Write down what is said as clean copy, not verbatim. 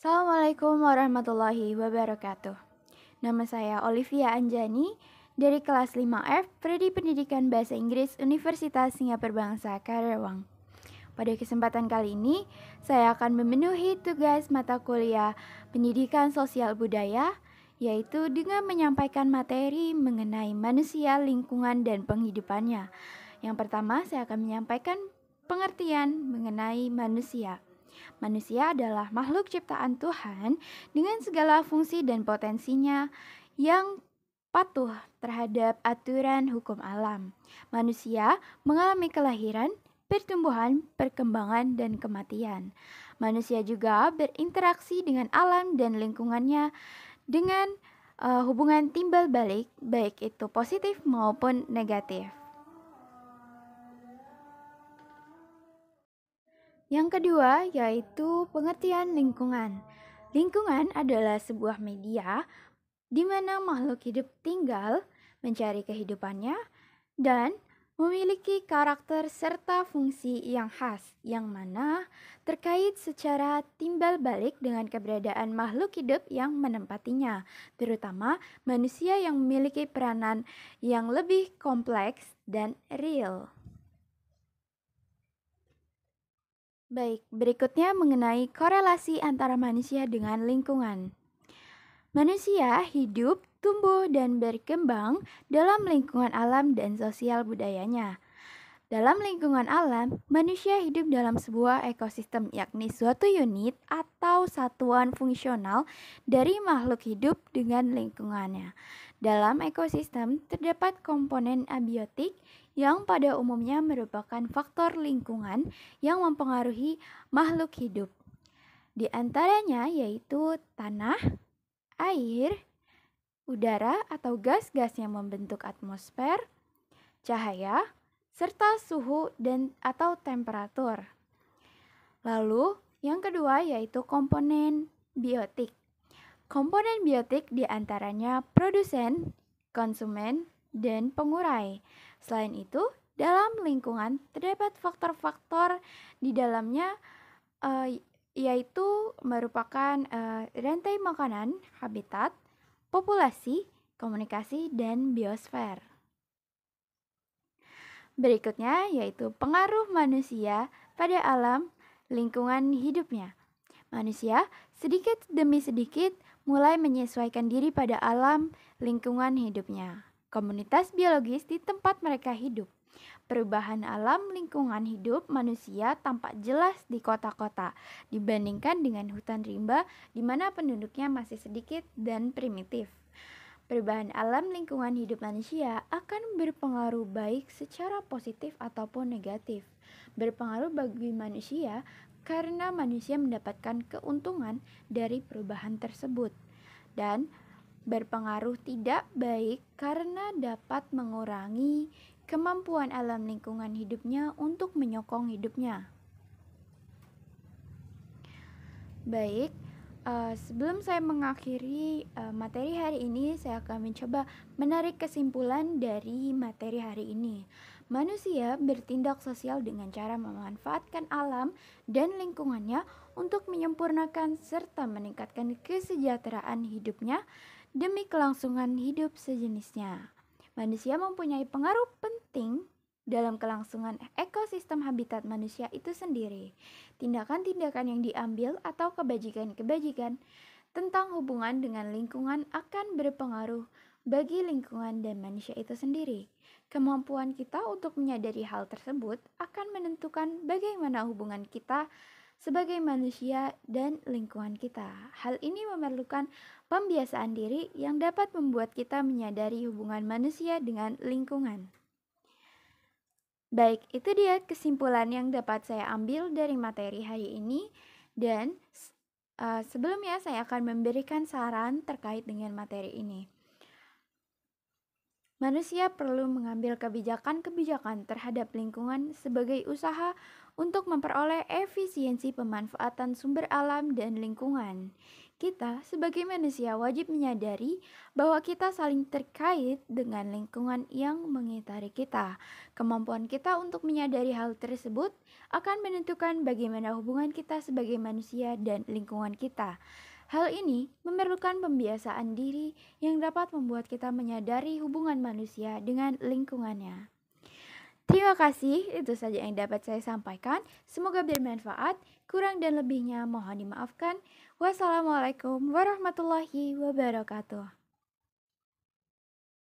Assalamualaikum warahmatullahi wabarakatuh. Nama saya Olivia Anjani dari kelas 5F Prodi Pendidikan Bahasa Inggris Universitas Singapura Bangsa Karawang. Pada kesempatan kali ini, saya akan memenuhi tugas mata kuliah Pendidikan Sosial Budaya, yaitu dengan menyampaikan materi mengenai manusia, lingkungan, dan penghidupannya. Yang pertama, saya akan menyampaikan pengertian mengenai manusia. Manusia adalah makhluk ciptaan Tuhan dengan segala fungsi dan potensinya yang patuh terhadap aturan hukum alam. Manusia mengalami kelahiran, pertumbuhan, perkembangan, dan kematian. Manusia juga berinteraksi dengan alam dan lingkungannya dengan hubungan timbal balik, baik itu positif maupun negatif. Yang kedua yaitu pengertian lingkungan. Lingkungan adalah sebuah media di mana makhluk hidup tinggal, mencari kehidupannya, dan memiliki karakter serta fungsi yang khas, yang mana terkait secara timbal balik dengan keberadaan makhluk hidup yang menempatinya, terutama manusia yang memiliki peranan yang lebih kompleks dan real. Baik, berikutnya mengenai korelasi antara manusia dengan lingkungan. Manusia hidup, tumbuh, dan berkembang dalam lingkungan alam dan sosial budayanya. Dalam lingkungan alam, manusia hidup dalam sebuah ekosistem, yakni suatu unit atau satuan fungsional dari makhluk hidup dengan lingkungannya. Dalam ekosistem terdapat komponen abiotik yang pada umumnya merupakan faktor lingkungan yang mempengaruhi makhluk hidup. Di antaranya yaitu tanah, air, udara atau gas-gas yang membentuk atmosfer, cahaya, serta suhu dan atau temperatur. Lalu, yang kedua yaitu komponen biotik. Komponen biotik diantaranya produsen, konsumen, dan pengurai. Selain itu, dalam lingkungan terdapat faktor-faktor di dalamnya yaitu merupakan rantai makanan, habitat, populasi, komunikasi, dan biosfer. Berikutnya yaitu pengaruh manusia pada alam lingkungan hidupnya. Manusia sedikit demi sedikit mulai menyesuaikan diri pada alam lingkungan hidupnya. Komunitas biologis di tempat mereka hidup. Perubahan alam lingkungan hidup manusia tampak jelas di kota-kota dibandingkan dengan hutan rimba di mana penduduknya masih sedikit dan primitif. Perubahan alam lingkungan hidup manusia akan berpengaruh baik secara positif ataupun negatif. Berpengaruh bagi manusia karena manusia mendapatkan keuntungan dari perubahan tersebut. Dan berpengaruh tidak baik karena dapat mengurangi kemampuan alam lingkungan hidupnya untuk menyokong hidupnya. Baik, sebelum saya mengakhiri materi hari ini, saya akan mencoba menarik kesimpulan dari materi hari ini. Manusia bertindak sosial dengan cara memanfaatkan alam dan lingkungannya untuk menyempurnakan serta meningkatkan kesejahteraan hidupnya demi kelangsungan hidup sejenisnya. Manusia mempunyai pengaruh penting dalam kelangsungan ekosistem habitat manusia itu sendiri. Tindakan-tindakan yang diambil atau kebajikan-kebajikan tentang hubungan dengan lingkungan akan berpengaruh bagi lingkungan dan manusia itu sendiri. Kemampuan kita untuk menyadari hal tersebut akan menentukan bagaimana hubungan kita sebagai manusia dan lingkungan kita. Hal ini memerlukan pembiasaan diri yang dapat membuat kita menyadari hubungan manusia dengan lingkungan. Baik, itu dia kesimpulan yang dapat saya ambil dari materi hari ini. Dan sebelumnya saya akan memberikan saran terkait dengan materi ini. Manusia perlu mengambil kebijakan-kebijakan terhadap lingkungan sebagai usaha untuk memperoleh efisiensi pemanfaatan sumber alam dan lingkungan. Kita sebagai manusia wajib menyadari bahwa kita saling terkait dengan lingkungan yang mengitari kita. Kemampuan kita untuk menyadari hal tersebut akan menentukan bagaimana hubungan kita sebagai manusia dan lingkungan kita. Hal ini memerlukan pembiasaan diri yang dapat membuat kita menyadari hubungan manusia dengan lingkungannya. Terima kasih, itu saja yang dapat saya sampaikan. Semoga bermanfaat. Kurang dan lebihnya mohon dimaafkan. Wassalamualaikum warahmatullahi wabarakatuh.